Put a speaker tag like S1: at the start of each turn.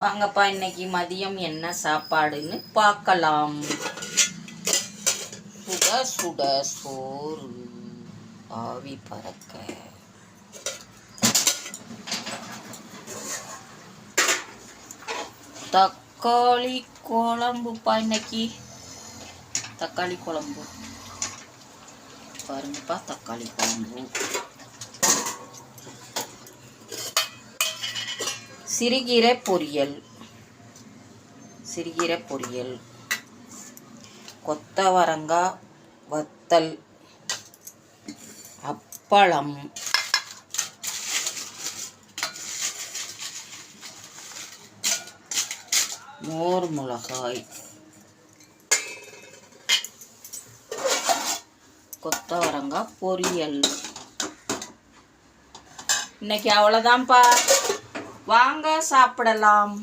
S1: வாங்கப்பா, இன்னைக்கு மதியம் என்ன சாப்பாடுன்னு பார்க்கலாம். சுட சுட சோறு, ஆவி பறக்க. தக்காளி குழம்புப்பா. இன்னைக்கு தக்காளி குழம்பு பாருங்கப்பா. தக்காளி குழம்பு, சிறுகீரை பொரியல், கொத்தவரங்காய் வத்தல், அப்பளம், மோர் மிளகாய், கொத்தவரங்காய் பொரியல். இன்னைக்கு அவ்வளோதான்ப்பா. வாங்க சாப்பிடலாம்.